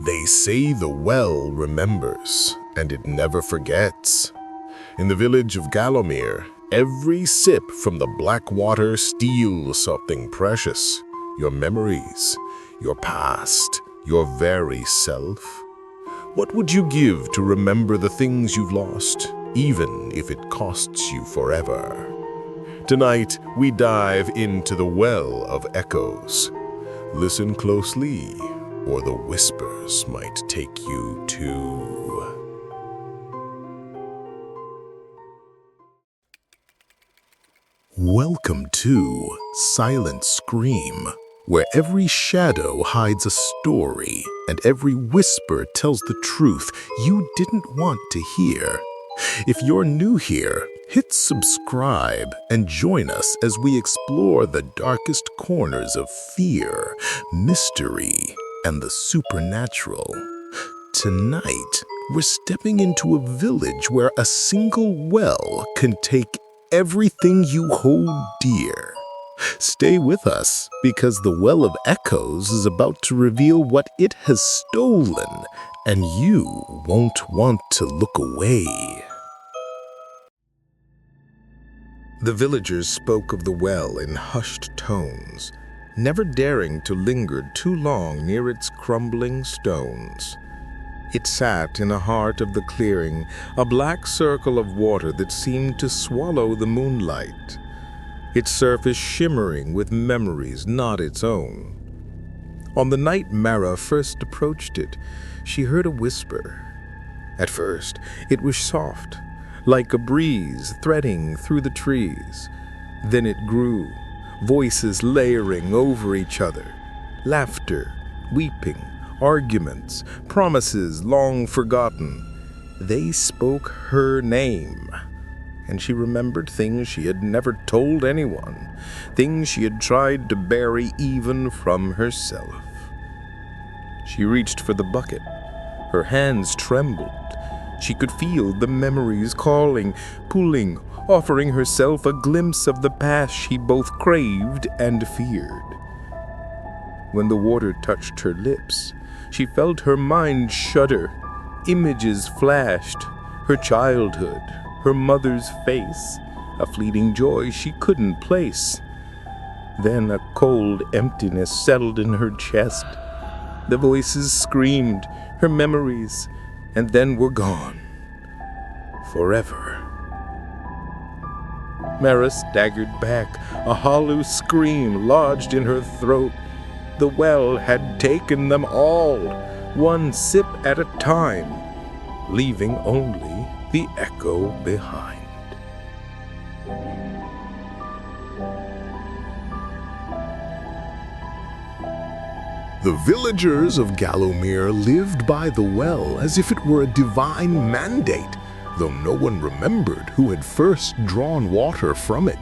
They say the well remembers, and it never forgets. In the village of Gallowmere, every sip from the black water steals something precious. Your memories, your past, your very self. What would you give to remember the things you've lost, even if it costs you forever? Tonight, we dive into the well of echoes. Listen closely, or the whispers might take you to... Welcome to Silent Scream, where every shadow hides a story and every whisper tells the truth you didn't want to hear. If you're new here, hit subscribe and join us as we explore the darkest corners of fear, mystery, and the supernatural. Tonight, we're stepping into a village where a single well can take everything you hold dear. Stay with us, because the Well of Echoes is about to reveal what it has stolen, and you won't want to look away. The villagers spoke of the well in hushed tones, never daring to linger too long near its crumbling stones. It sat in the heart of the clearing, a black circle of water that seemed to swallow the moonlight, its surface shimmering with memories not its own. On the night Mara first approached it, she heard a whisper. At first, it was soft, like a breeze threading through the trees. Then it grew, voices layering over each other, laughter, weeping, arguments, promises long forgotten. They spoke her name, and she remembered things she had never told anyone, things she had tried to bury even from herself. She reached for the bucket. Her hands trembled. She could feel the memories calling, pulling, offering herself a glimpse of the past she both craved and feared. When the water touched her lips, she felt her mind shudder. Images flashed, her childhood, her mother's face, a fleeting joy she couldn't place. Then a cold emptiness settled in her chest. The voices screamed, her memories, and then were gone. Forever. Mara staggered back, a hollow scream lodged in her throat. The well had taken them all, one sip at a time, leaving only the echo behind. The villagers of Gallowmere lived by the well as if it were a divine mandate, though no one remembered who had first drawn water from it.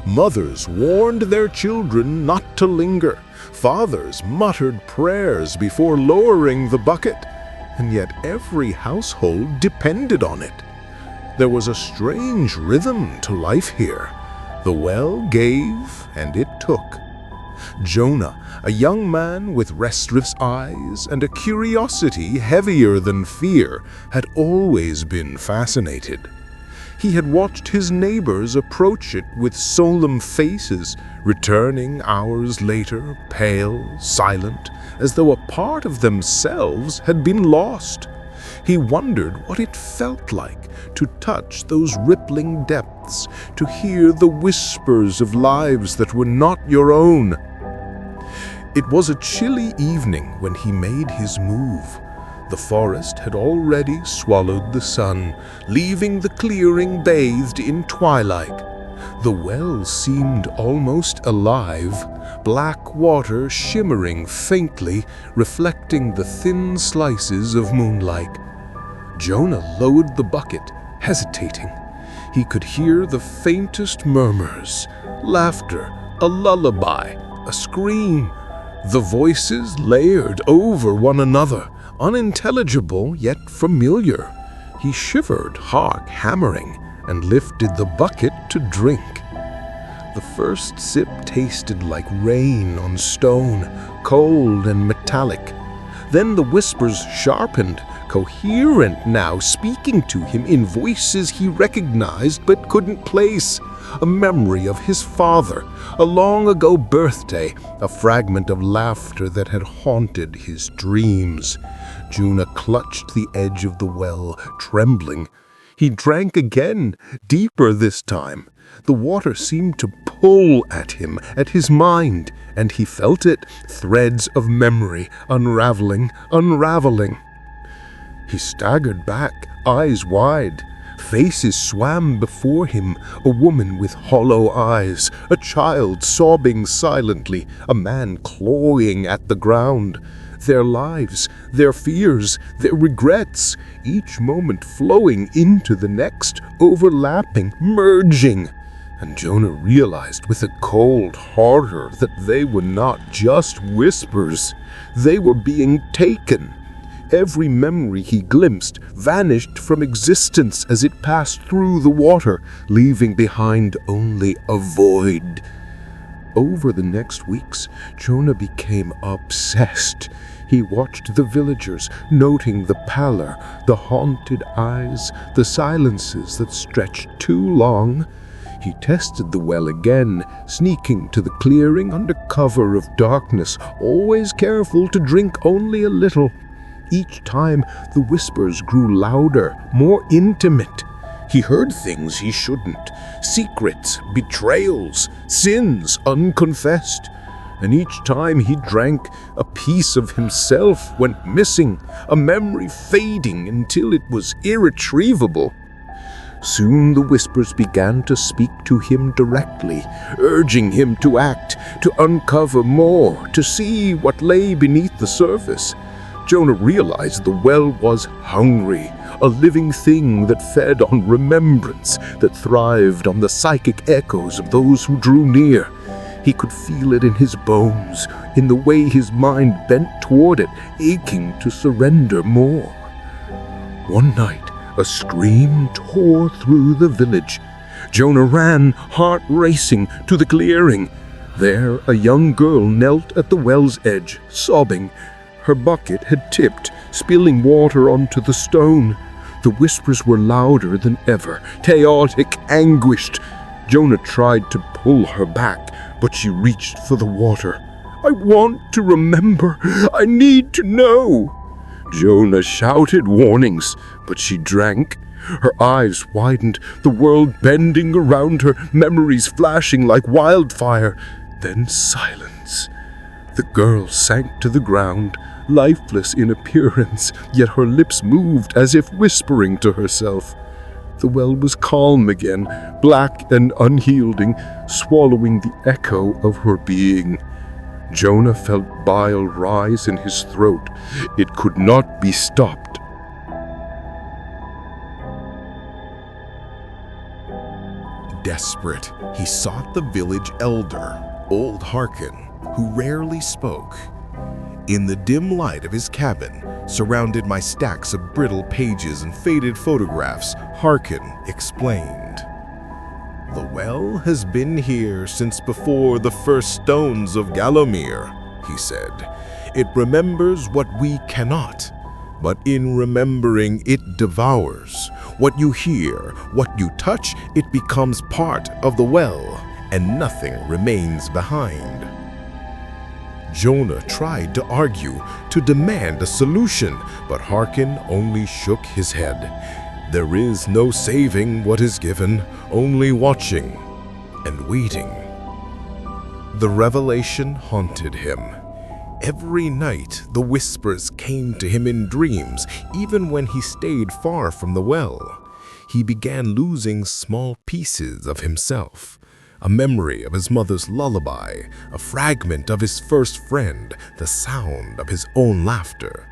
Mothers warned their children not to linger. Fathers muttered prayers before lowering the bucket, and yet every household depended on it. There was a strange rhythm to life here. The well gave, and it took. Jonah, a young man with restless eyes and a curiosity heavier than fear, had always been fascinated. He had watched his neighbors approach it with solemn faces, returning hours later, pale, silent, as though a part of themselves had been lost. He wondered what it felt like to touch those rippling depths, to hear the whispers of lives that were not your own. It was a chilly evening when he made his move. The forest had already swallowed the sun, leaving the clearing bathed in twilight. The well seemed almost alive, black water shimmering faintly, reflecting the thin slices of moonlight. Jonah lowered the bucket, hesitating. He could hear the faintest murmurs, laughter, a lullaby, a scream. The voices layered over one another, unintelligible yet familiar. He shivered, heart hammering, and lifted the bucket to drink. The first sip tasted like rain on stone, cold and metallic. Then the whispers sharpened, coherent now, speaking to him in voices he recognized but couldn't place. A memory of his father, a long-ago birthday, a fragment of laughter that had haunted his dreams. Jonah clutched the edge of the well, trembling. He drank again, deeper this time. The water seemed to pull at him, at his mind, and he felt it, threads of memory unraveling. He staggered back, eyes wide. Faces swam before him, a woman with hollow eyes, a child sobbing silently, a man clawing at the ground. Their lives, their fears, their regrets, each moment flowing into the next, overlapping, merging. And Jonah realized with a cold horror that they were not just whispers. They were being taken. Every memory he glimpsed vanished from existence as it passed through the water, leaving behind only a void. Over the next weeks, Jonah became obsessed. He watched the villagers, noting the pallor, the haunted eyes, the silences that stretched too long. He tested the well again, sneaking to the clearing under cover of darkness, always careful to drink only a little. Each time, the whispers grew louder, more intimate. He heard things he shouldn't, secrets, betrayals, sins unconfessed. And each time he drank, a piece of himself went missing, a memory fading until it was irretrievable. Soon the whispers began to speak to him directly, urging him to act, to uncover more, to see what lay beneath the surface. Jonah realized the well was hungry, a living thing that fed on remembrance, that thrived on the psychic echoes of those who drew near. He could feel it in his bones, in the way his mind bent toward it, aching to surrender more. One night, a scream tore through the village. Jonah ran, heart racing, to the clearing. There, a young girl knelt at the well's edge, sobbing. Her bucket had tipped, spilling water onto the stone. The whispers were louder than ever, chaotic, anguished. Jonah tried to pull her back, but she reached for the water. "I want to remember. I need to know." Jonah shouted warnings, but she drank. Her eyes widened, the world bending around her, memories flashing like wildfire. Then silence. The girl sank to the ground, lifeless in appearance, yet her lips moved as if whispering to herself. The well was calm again, black and unyielding, swallowing the echo of her being. Jonah felt bile rise in his throat. It could not be stopped. Desperate, he sought the village elder, old Harkin, who rarely spoke. In the dim light of his cabin, surrounded by stacks of brittle pages and faded photographs, Harkin explained. "The well has been here since before the first stones of Gallowmere," he said. "It remembers what we cannot, but in remembering it devours. What you hear, what you touch, it becomes part of the well, and nothing remains behind." Jonah tried to argue, to demand a solution, but Harkin only shook his head. There is no saving what is given, only watching and waiting. The revelation haunted him. Every night, the whispers came to him in dreams, even when he stayed far from the well. He began losing small pieces of himself. A memory of his mother's lullaby, a fragment of his first friend, the sound of his own laughter.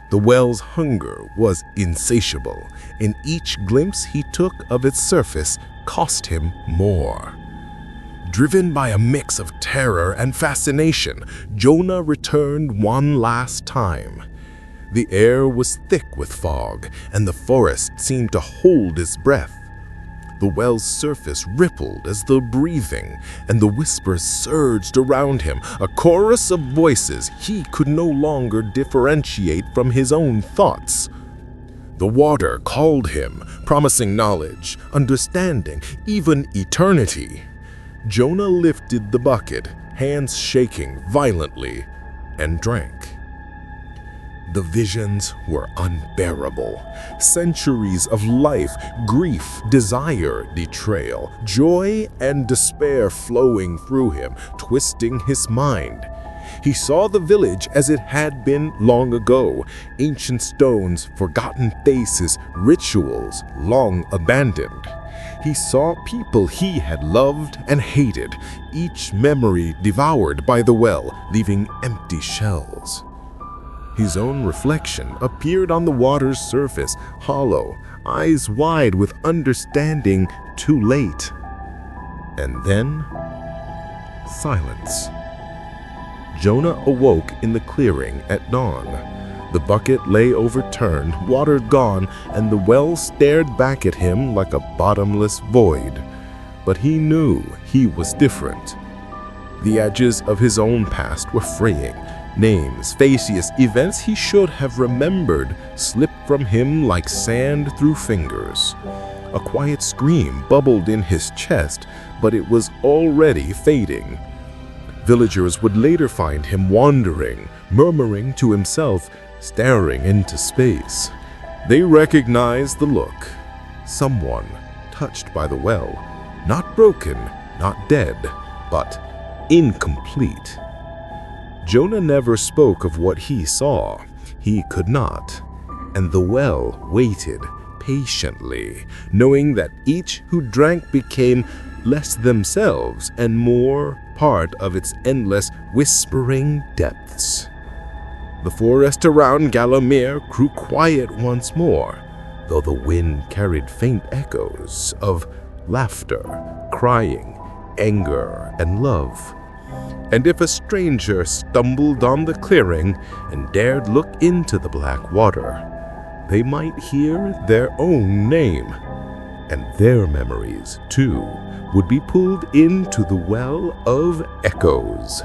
The well's hunger was insatiable, and each glimpse he took of its surface cost him more. Driven by a mix of terror and fascination, Jonah returned one last time. The air was thick with fog, and the forest seemed to hold his breath. The well's surface rippled as though breathing, and the whispers surged around him, a chorus of voices he could no longer differentiate from his own thoughts. The water called him, promising knowledge, understanding, even eternity. Jonah lifted the bucket, hands shaking violently, and drank. The visions were unbearable. Centuries of life, grief, desire, betrayal, joy, and despair flowing through him, twisting his mind. He saw the village as it had been long ago, ancient stones, forgotten faces, rituals long abandoned. He saw people he had loved and hated, each memory devoured by the well, leaving empty shells. His own reflection appeared on the water's surface, hollow, eyes wide with understanding too late. And then, silence. Jonah awoke in the clearing at dawn. The bucket lay overturned, water gone, and the well stared back at him like a bottomless void. But he knew he was different. The edges of his own past were fraying. Names, faces, events he should have remembered slipped from him like sand through fingers. A quiet scream bubbled in his chest, but it was already fading. Villagers would later find him wandering, murmuring to himself, staring into space. They recognized the look. Someone touched by the well, not broken, not dead, but incomplete. Jonah never spoke of what he saw. He could not. And the well waited patiently, knowing that each who drank became less themselves and more part of its endless whispering depths. The forest around Gallowmere grew quiet once more, though the wind carried faint echoes of laughter, crying, anger, and love. And if a stranger stumbled on the clearing and dared look into the black water, they might hear their own name, and their memories, too, would be pulled into the well of echoes.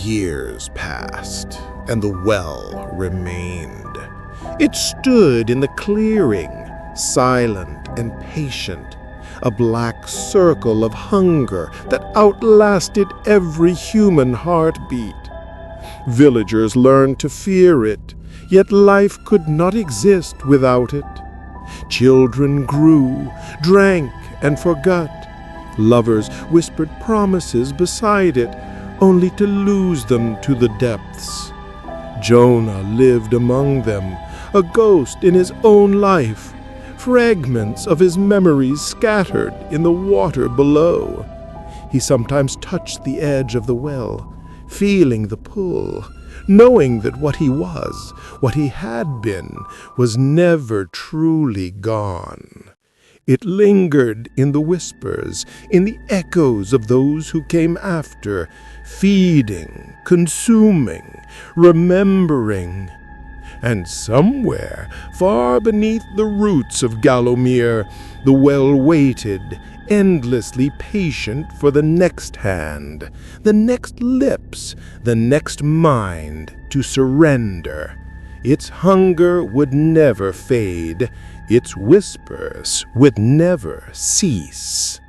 Years passed, and the well remained. It stood in the clearing, silent and patient, a black circle of hunger that outlasted every human heartbeat. Villagers learned to fear it, yet life could not exist without it. Children grew, drank, and forgot. Lovers whispered promises beside it, only to lose them to the depths. Jonah lived among them, a ghost in his own life, fragments of his memories scattered in the water below. He sometimes touched the edge of the well, feeling the pull, knowing that what he was, what he had been, was never truly gone. It lingered in the whispers, in the echoes of those who came after, feeding, consuming, remembering. And somewhere, far beneath the roots of Gallowmere, the well waited, endlessly patient for the next hand, the next lips, the next mind to surrender. Its hunger would never fade, its whispers would never cease.